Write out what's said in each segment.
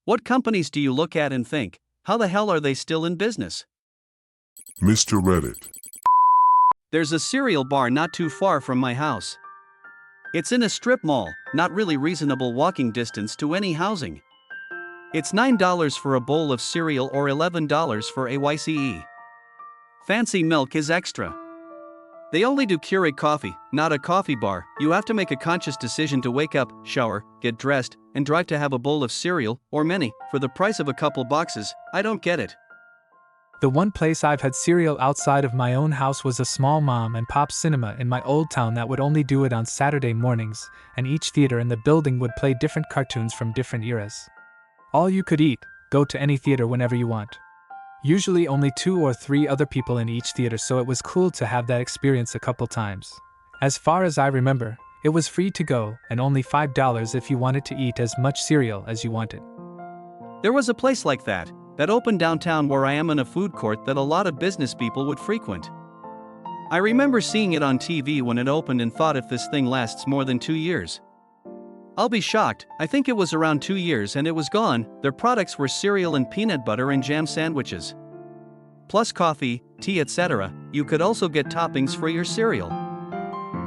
What companies do you look at and think, how the hell are they still in business? Mr.Reddit. There's a cereal bar not too far from my house. It's in a strip mall, not really reasonable walking distance to any housing. It's $9 for a bowl of cereal or $11 for AYCE. Fancy milk is extra. They only do Keurig coffee, not a coffee bar. You have to make a conscious decision to wake up, shower, get dressed, and drive to have a bowl of cereal, or many, for the price of a couple boxes. I don't get it. The one place I've had cereal outside of my own house was a small mom and pop cinema in my old town that would only do it on Saturday mornings, and each theater in the building would play different cartoons from different eras. All you could eat, go to any theater whenever you want. Usually only 2 or 3 other people in each theater, so it was cool to have that experience a couple times. As far as I remember, it was free to go and only $5 if you wanted to eat as much cereal as you wanted. There was a place like that opened downtown where I am, in a food court that a lot of business people would frequent. I remember seeing it on TV when it opened and thought, if this thing lasts more than 2 years. I'll be shocked. I think it was around 2 years and it was gone. Their products were cereal and peanut butter and jam sandwiches. Plus coffee, tea, etc. You could also get toppings for your cereal.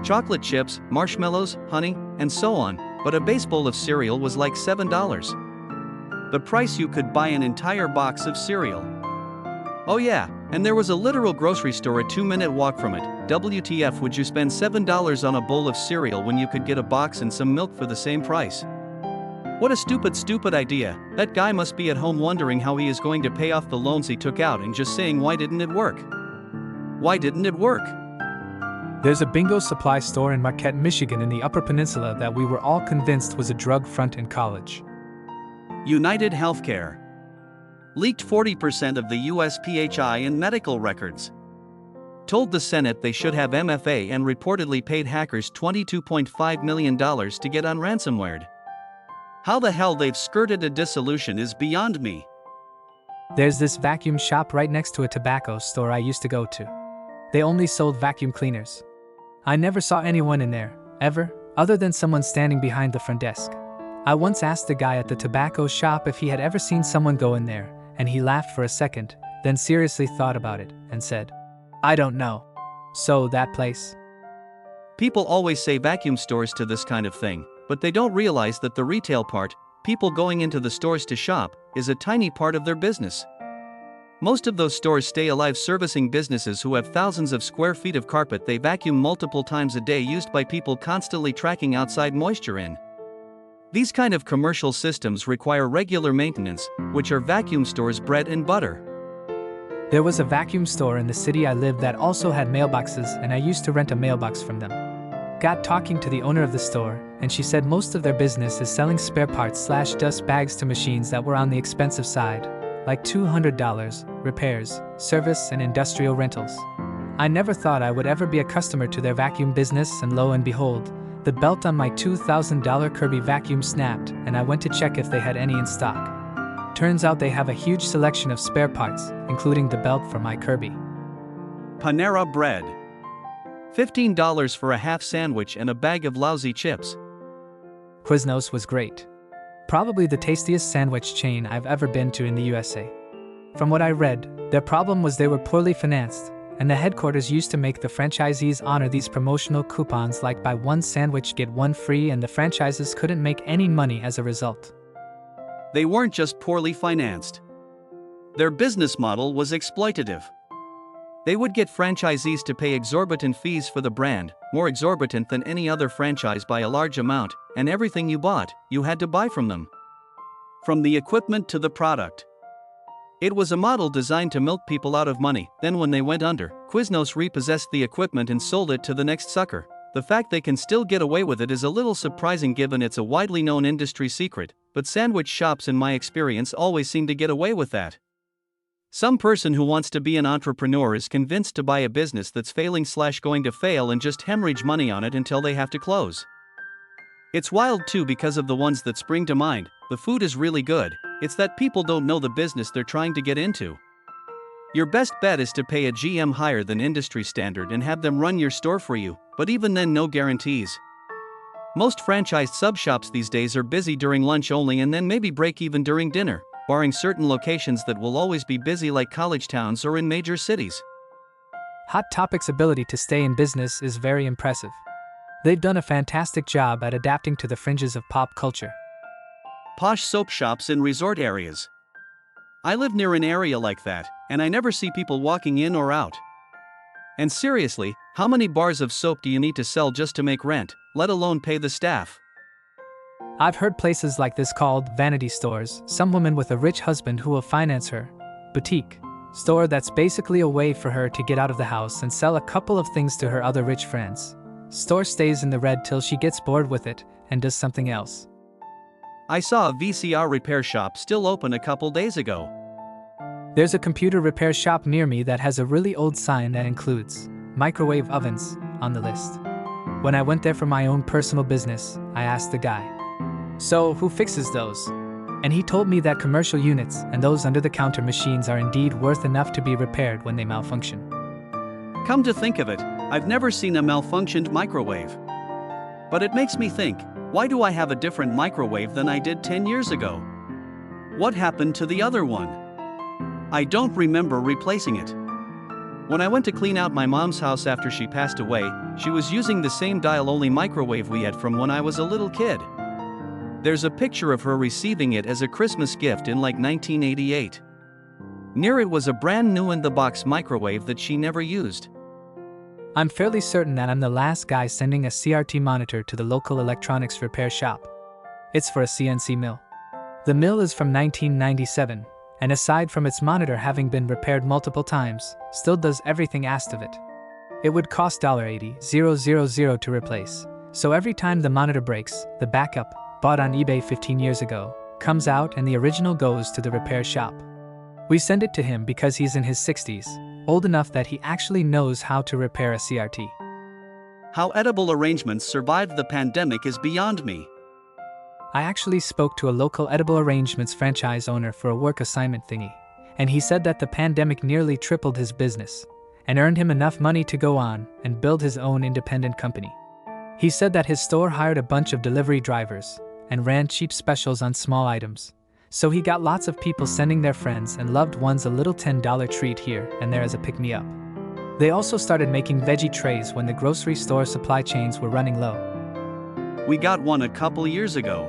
Chocolate chips, marshmallows, honey, and so on, but a base bowl of cereal was like $7. The price you could buy an entire box of cereal. Oh yeah, and there was a literal grocery store a 2-minute walk from it. WTF would you spend $7 on a bowl of cereal when you could get a box and some milk for the same price? What a stupid idea. That guy must be at home wondering how he is going to pay off the loans he took out and just saying, why didn't it work? Why didn't it work? There's a bingo supply store in Marquette, Michigan in the Upper Peninsula that we were all convinced was a drug front in college. United Healthcare leaked 40% of the US PHI in medical records. Told the Senate they should have MFA and reportedly paid hackers $22.5 million to get unransomwared. How the hell they've skirted a dissolution is beyond me. There's this vacuum shop right next to a tobacco store I used to go to. They only sold vacuum cleaners. I never saw anyone in there, ever, other than someone standing behind the front desk. I once asked the guy at the tobacco shop if he had ever seen someone go in there, and he laughed for a second, then seriously thought about it, and said, I don't know. So that place? People always say vacuum stores to this kind of thing, but they don't realize that the retail part, people going into the stores to shop, is a tiny part of their business. Most of those stores stay alive servicing businesses who have thousands of square feet of carpet they vacuum multiple times a day, used by people constantly tracking outside moisture in. These kind of commercial systems require regular maintenance, which are vacuum stores' bread and butter. There was a vacuum store in the city I lived that also had mailboxes, and I used to rent a mailbox from them. Got talking to the owner of the store, and she said most of their business is selling spare parts / dust bags to machines that were on the expensive side, like $200, repairs, service, and industrial rentals. I never thought I would ever be a customer to their vacuum business, and lo and behold, the belt on my $2,000 Kirby vacuum snapped, and I went to check if they had any in stock. Turns out they have a huge selection of spare parts, including the belt for my Kirby. Panera Bread. $15 for a half sandwich and a bag of lousy chips. Quiznos was great. Probably the tastiest sandwich chain I've ever been to in the USA. From what I read, their problem was they were poorly financed, and the headquarters used to make the franchisees honor these promotional coupons like buy one sandwich get one free, and the franchises couldn't make any money as a result. They weren't just poorly financed. Their business model was exploitative. They would get franchisees to pay exorbitant fees for the brand, more exorbitant than any other franchise by a large amount, and everything you bought, you had to buy from them. From the equipment to the product. It was a model designed to milk people out of money. Then when they went under, Quiznos repossessed the equipment and sold it to the next sucker. The fact they can still get away with it is a little surprising given it's a widely known industry secret, but sandwich shops in my experience always seem to get away with that. Some person who wants to be an entrepreneur is convinced to buy a business that's failing / going to fail and just hemorrhage money on it until they have to close. It's wild too because of the ones that spring to mind. The food is really good, it's that people don't know the business they're trying to get into. Your best bet is to pay a GM higher than industry standard and have them run your store for you, but even then no guarantees. Most franchised sub shops these days are busy during lunch only and then maybe break even during dinner, barring certain locations that will always be busy like college towns or in major cities. Hot Topic's ability to stay in business is very impressive. They've done a fantastic job at adapting to the fringes of pop culture. Posh soap shops in resort areas. I live near an area like that, and I never see people walking in or out. And seriously, how many bars of soap do you need to sell just to make rent, let alone pay the staff? I've heard places like this called vanity stores, some woman with a rich husband who will finance her boutique store that's basically a way for her to get out of the house and sell a couple of things to her other rich friends. Store stays in the red till she gets bored with it and does something else. I saw a VCR repair shop still open a couple days ago. There's a computer repair shop near me that has a really old sign that includes microwave ovens on the list. When I went there for my own personal business, I asked the guy, "So, who fixes those?" And he told me that commercial units and those under-the-counter machines are indeed worth enough to be repaired when they malfunction. Come to think of it, I've never seen a malfunctioned microwave. But it makes me think, why do I have a different microwave than I did 10 years ago? What happened to the other one? I don't remember replacing it. When I went to clean out my mom's house after she passed away, she was using the same dial-only microwave we had from when I was a little kid. There's a picture of her receiving it as a Christmas gift in like 1988. Near it was a brand new in-the-box microwave that she never used. I'm fairly certain that I'm the last guy sending a CRT monitor to the local electronics repair shop. It's for a CNC mill. The mill is from 1997, and aside from its monitor having been repaired multiple times, still does everything asked of it. It would cost $80,000 to replace, so every time the monitor breaks, the backup, bought on eBay 15 years ago, comes out and the original goes to the repair shop. We send it to him because he's in his 60s, old enough that he actually knows how to repair a CRT. How edible arrangements survived the pandemic is beyond me. I actually spoke to a local edible arrangements franchise owner for a work assignment thingy, and he said that the pandemic nearly tripled his business and earned him enough money to go on and build his own independent company. He said that his store hired a bunch of delivery drivers and ran cheap specials on small items, so he got lots of people sending their friends and loved ones a little $10 treat here and there as a pick-me-up. They also started making veggie trays when the grocery store supply chains were running low. We got one a couple years ago.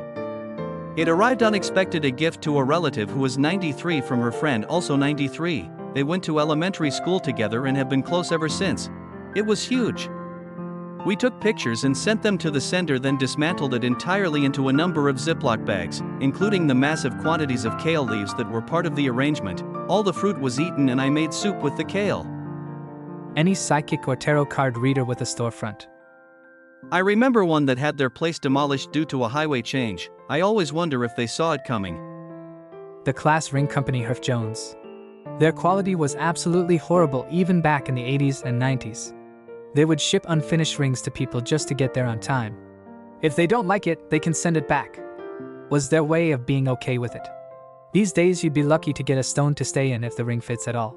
It arrived unexpected, a gift to a relative who was 93 from her friend also 93. They went to elementary school together and have been close ever since. It was huge. We took pictures and sent them to the sender, then dismantled it entirely into a number of Ziploc bags, including the massive quantities of kale leaves that were part of the arrangement. All the fruit was eaten and I made soup with the kale. Any psychic or tarot card reader with a storefront. I remember one that had their place demolished due to a highway change. I always wonder if they saw it coming. The class ring company Herff Jones. Their quality was absolutely horrible even back in the 80s and 90s. They would ship unfinished rings to people just to get there on time. If they don't like it, they can send it back. Was their way of being okay with it. These days you'd be lucky to get a stone to stay in if the ring fits at all.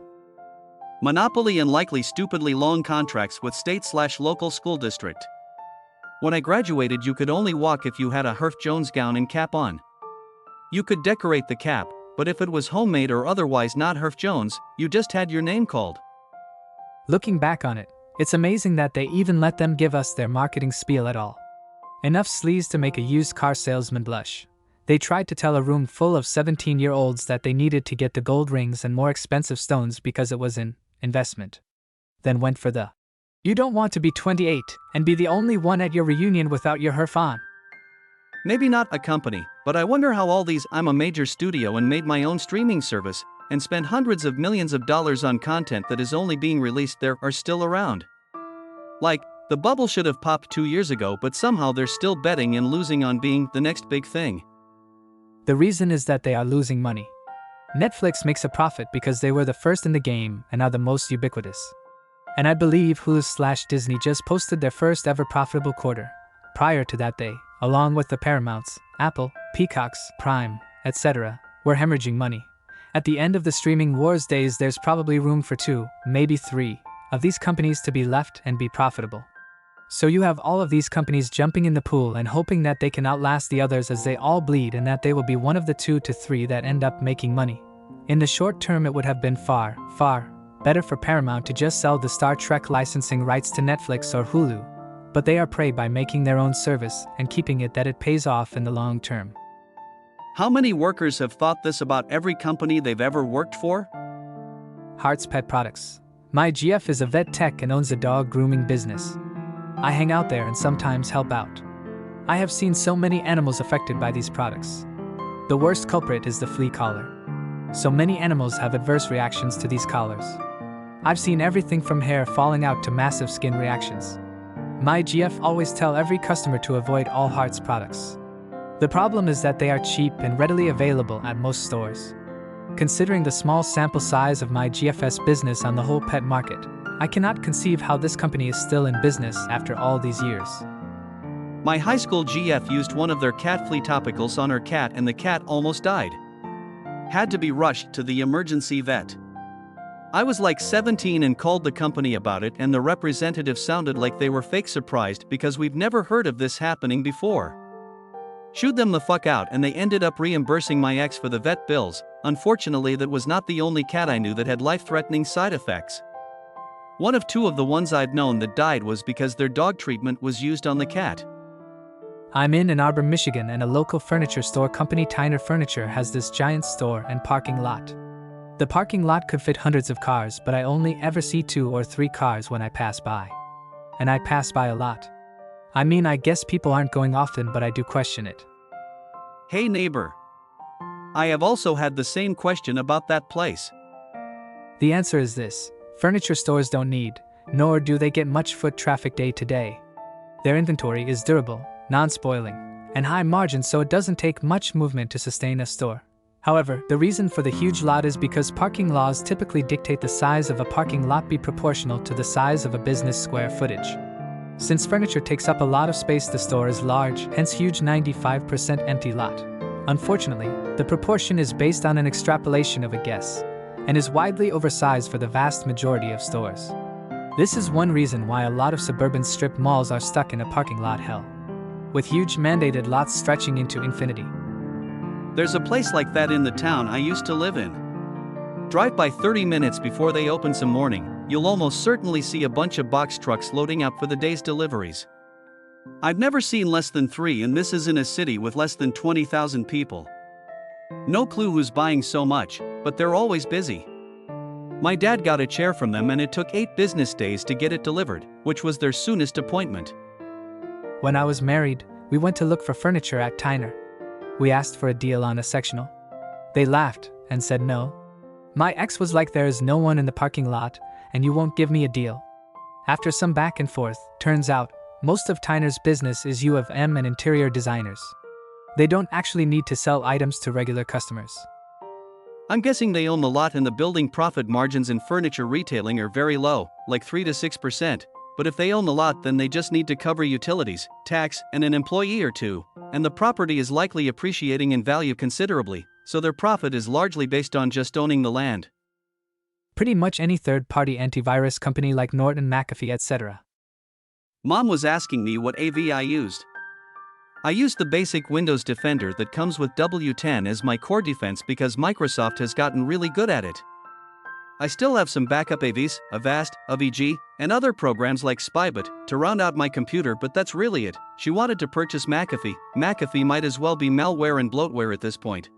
Monopoly and likely stupidly long contracts with state/local school district. When I graduated, you could only walk if you had a Herff Jones gown and cap on. You could decorate the cap, but if it was homemade or otherwise not Herff Jones, you just had your name called. Looking back on it, it's amazing that they even let them give us their marketing spiel at all. Enough sleaze to make a used car salesman blush. They tried to tell a room full of 17-year-olds that they needed to get the gold rings and more expensive stones because it was an investment. Then went for the "You don't want to be 28 and be the only one at your reunion without your Herff on." Maybe not a company, but I wonder how all these "I'm a major studio and made my own streaming service and spend hundreds of millions of dollars on content that is only being released there" are still around. Like, the bubble should have popped 2 years ago, but somehow they're still betting and losing on being the next big thing. The reason is that they are losing money. Netflix makes a profit because they were the first in the game and are the most ubiquitous. And I believe Hulu/Disney just posted their first ever profitable quarter. Prior to that, they, along with the Paramounts, Apple, Peacocks, Prime, etc., were hemorrhaging money. At the end of the streaming wars days, there's probably room for 2, maybe 3, of these companies to be left and be profitable. So you have all of these companies jumping in the pool and hoping that they can outlast the others as they all bleed and that they will be one of the 2 to 3 that end up making money. In the short term, it would have been far, far better for Paramount to just sell the Star Trek licensing rights to Netflix or Hulu. But they are prey by making their own service and keeping it that it pays off in the long term. How many workers have thought this about every company they've ever worked for? Hart's Pet Products. My GF is a vet tech and owns a dog grooming business. I hang out there and sometimes help out. I have seen so many animals affected by these products. The worst culprit is the flea collar. So many animals have adverse reactions to these collars. I've seen everything from hair falling out to massive skin reactions. My GF always tell every customer to avoid all Hart's products. The problem is that they are cheap and readily available at most stores. Considering the small sample size of my GF's business on the whole pet market, I cannot conceive how this company is still in business after all these years. My high school GF used one of their cat flea topicals on her cat and the cat almost died. Had to be rushed to the emergency vet. I was like 17 and called the company about it, and the representative sounded like they were fake surprised because we've never heard of this happening before. Shooed them the fuck out, and they ended up reimbursing my ex for the vet bills. Unfortunately, that was not the only cat I knew that had life-threatening side effects. One of 2 of the ones I'd known that died was because their dog treatment was used on the cat. I'm in Ann Arbor, Michigan, and a local furniture store company, Tyner Furniture, has this giant store and parking lot. The parking lot could fit hundreds of cars, but I only ever see 2 or 3 cars when I pass by. And I pass by a lot. I mean, I guess people aren't going often, but I do question it. Hey neighbor. I have also had the same question about that place. The answer is this: furniture stores don't need, nor do they get much foot traffic day to day. Their inventory is durable, non-spoiling, and high margin, so it doesn't take much movement to sustain a store. However, the reason for the huge lot is because parking laws typically dictate the size of a parking lot be proportional to the size of a business square footage. Since furniture takes up a lot of space, the store is large, hence huge 95% empty lot. Unfortunately, the proportion is based on an extrapolation of a guess, and is widely oversized for the vast majority of stores. This is one reason why a lot of suburban strip malls are stuck in a parking lot hell, with huge mandated lots stretching into infinity. There's a place like that in the town I used to live in. Drive by 30 minutes before they open some morning, you'll almost certainly see a bunch of box trucks loading up for the day's deliveries. I've never seen less than 3, and this is in a city with less than 20,000 people. No clue who's buying so much, but they're always busy. My dad got a chair from them and it took 8 business days to get it delivered, which was their soonest appointment. When I was married, we went to look for furniture at Tyner. We asked for a deal on a sectional. They laughed and said no. My ex was like, there is no one in the parking lot, and you won't give me a deal. After some back and forth, turns out, most of Tyner's business is U of M and interior designers. They don't actually need to sell items to regular customers. I'm guessing they own the lot, and the building profit margins in furniture retailing are very low, like 3 to 6%, but if they own the lot, then they just need to cover utilities, tax, and an employee or 2, and the property is likely appreciating in value considerably, so their profit is largely based on just owning the land. Pretty much any third-party antivirus company like Norton, McAfee, etc. Mom was asking me what AV I used. I used the basic Windows Defender that comes with W10 as my core defense because Microsoft has gotten really good at it. I still have some backup AVs, Avast, AVG, and other programs like Spybot to round out my computer, but that's really it. She wanted to purchase McAfee. McAfee might as well be malware and bloatware at this point.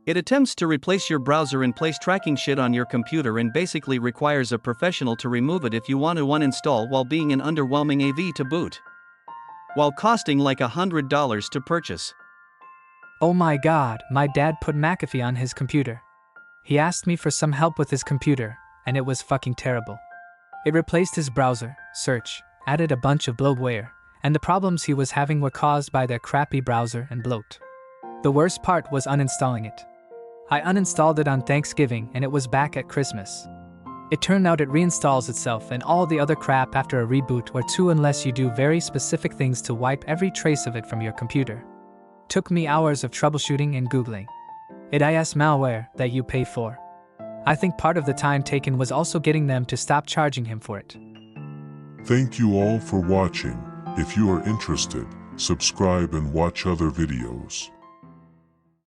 It attempts to replace your browser and place tracking shit on your computer and basically requires a professional to remove it if you want to uninstall, while being an underwhelming AV to boot, while costing like $100 to purchase. Oh my god, my dad put McAfee on his computer. He asked me for some help with his computer, and it was fucking terrible. It replaced his browser, search, added a bunch of bloatware, and the problems he was having were caused by their crappy browser and bloat. The worst part was uninstalling it. I uninstalled it on Thanksgiving and it was back at Christmas. It turned out it reinstalls itself and all the other crap after a reboot or 2 unless you do very specific things to wipe every trace of it from your computer. Took me hours of troubleshooting and Googling. It is malware that you pay for. I think part of the time taken was also getting them to stop charging him for it. Thank you all for watching. If you are interested, subscribe and watch other videos.